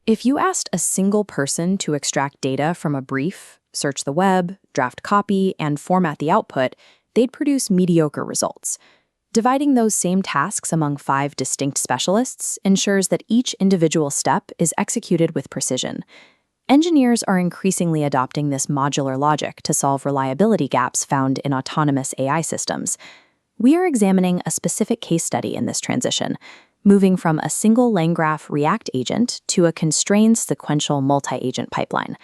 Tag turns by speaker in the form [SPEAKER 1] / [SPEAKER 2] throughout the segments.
[SPEAKER 1] If you asked a single person to extract data from a brief, search the web, draft copy, and format the output, they'd produce mediocre results. Dividing those same tasks among 5 distinct specialists ensures that each individual step is executed with precision. Engineers are increasingly adopting this modular logic to solve reliability gaps found in autonomous AI systems. We are examining a specific case study in this transition, moving from a single LangGraph React agent to a constrained sequential multi-agent pipeline.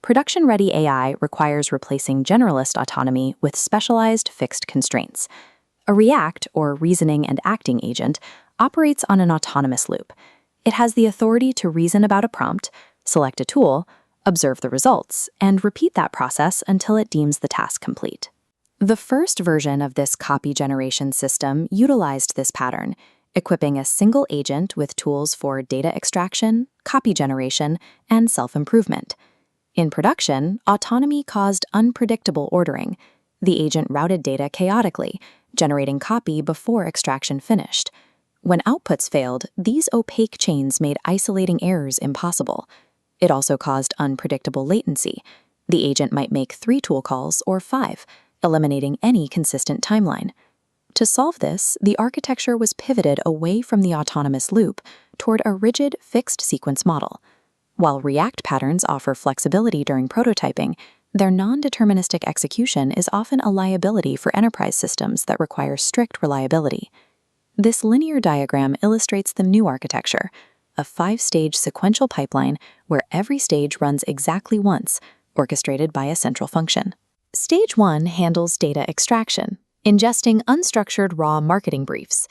[SPEAKER 1] Production-ready AI requires replacing generalist autonomy with specialized fixed constraints. A React, or reasoning and acting agent, operates on an autonomous loop. It has the authority to reason about a prompt, select a tool, observe the results, and repeat that process until it deems the task complete. The first version of this copy generation system utilized this pattern, equipping a single agent with tools for data extraction, copy generation, and self-improvement. In production, autonomy caused unpredictable ordering. The agent routed data chaotically, generating copy before extraction finished. When outputs failed, these opaque chains made isolating errors impossible. It also caused unpredictable latency. The agent might make 3 tool calls or 5, eliminating any consistent timeline. To solve this, the architecture was pivoted away from the autonomous loop toward a rigid, fixed sequence model. While React patterns offer flexibility during prototyping, their non-deterministic execution is often a liability for enterprise systems that require strict reliability. This linear diagram illustrates the new architecture, a 5-stage sequential pipeline where every stage runs exactly once, orchestrated by a central function. Stage 1 handles data extraction, ingesting unstructured raw marketing briefs.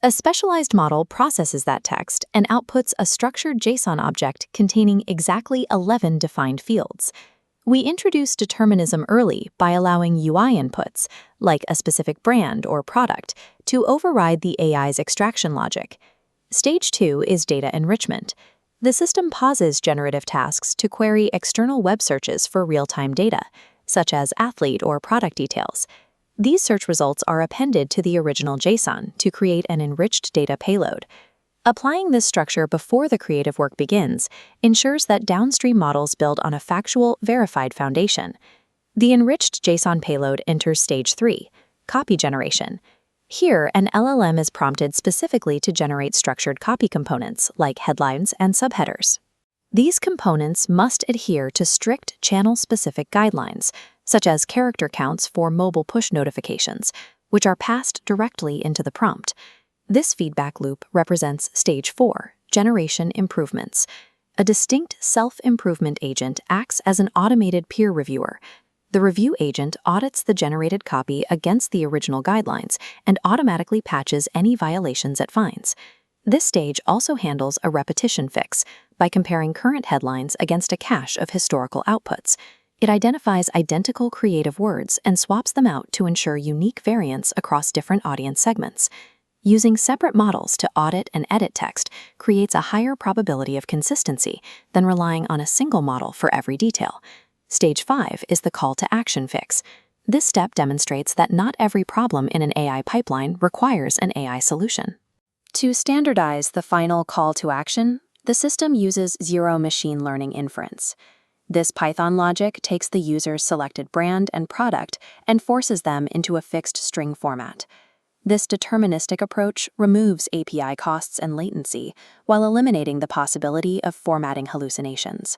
[SPEAKER 1] A specialized model processes that text and outputs a structured JSON object containing exactly 11 defined fields. We introduce determinism early by allowing UI inputs, like a specific brand or product, to override the AI's extraction logic. Stage 2 is data enrichment. The system pauses generative tasks to query external web searches for real-time data, such as athlete or product details. These search results are appended to the original JSON to create an enriched data payload. Applying this structure before the creative work begins ensures that downstream models build on a factual, verified foundation. The enriched JSON payload enters Stage 3, copy generation. Here, an LLM is prompted specifically to generate structured copy components like headlines and subheaders. These components must adhere to strict channel-specific guidelines, such as character counts for mobile push notifications, which are passed directly into the prompt. This feedback loop represents Stage 4, generation improvements. A distinct self-improvement agent acts as an automated peer reviewer. The review agent audits the generated copy against the original guidelines and automatically patches any violations it finds. This stage also handles a repetition fix by comparing current headlines against a cache of historical outputs. It identifies identical creative words and swaps them out to ensure unique variants across different audience segments. Using separate models to audit and edit text creates a higher probability of consistency than relying on a single model for every detail. Stage 5 is the call to action fix. This step demonstrates that not every problem in an AI pipeline requires an AI solution. To standardize the final call to action, the system uses zero machine learning inference. This Python logic takes the user's selected brand and product and forces them into a fixed string format. This deterministic approach removes API costs and latency while eliminating the possibility of formatting hallucinations.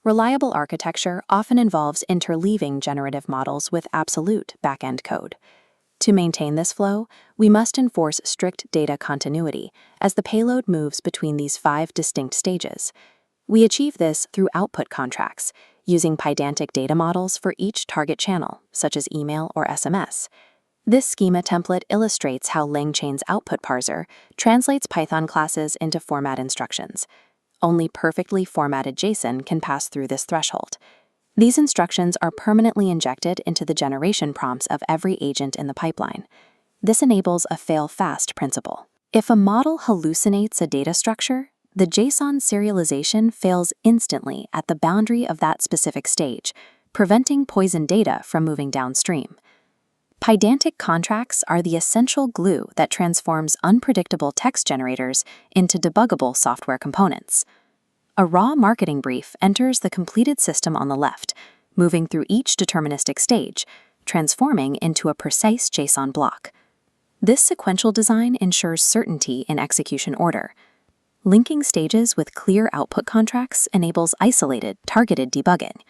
[SPEAKER 1] Reliable architecture often involves interleaving generative models with absolute backend code. To maintain this flow, we must enforce strict data continuity as the payload moves between these 5 distinct stages. We achieve this through output contracts, using Pydantic data models for each target channel, such as email or SMS. This schema template illustrates how LangChain's output parser translates Python classes into format instructions. Only perfectly formatted JSON can pass through this threshold. These instructions are permanently injected into the generation prompts of every agent in the pipeline. This enables a fail-fast principle. If a model hallucinates a data structure, the JSON serialization fails instantly at the boundary of that specific stage, preventing poison data from moving downstream. Pydantic contracts are the essential glue that transforms unpredictable text generators into debuggable software components. A raw marketing brief enters the completed system on the left, moving through each deterministic stage, transforming into a precise JSON block. This sequential design ensures certainty in execution order. Linking stages with clear output contracts enables isolated, targeted debugging.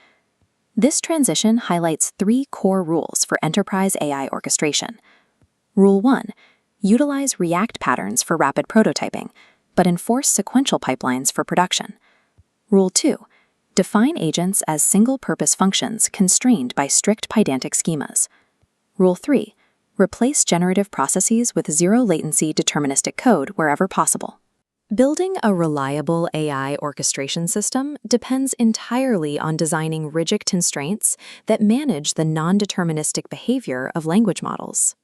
[SPEAKER 1] This transition highlights 3 core rules for enterprise AI orchestration. Rule 1. Utilize React patterns for rapid prototyping, but enforce sequential pipelines for production. Rule 2. Define agents as single-purpose functions constrained by strict Pydantic schemas. Rule 3. Replace generative processes with zero-latency deterministic code wherever possible. Building a reliable AI orchestration system depends entirely on designing rigid constraints that manage the non-deterministic behavior of language models.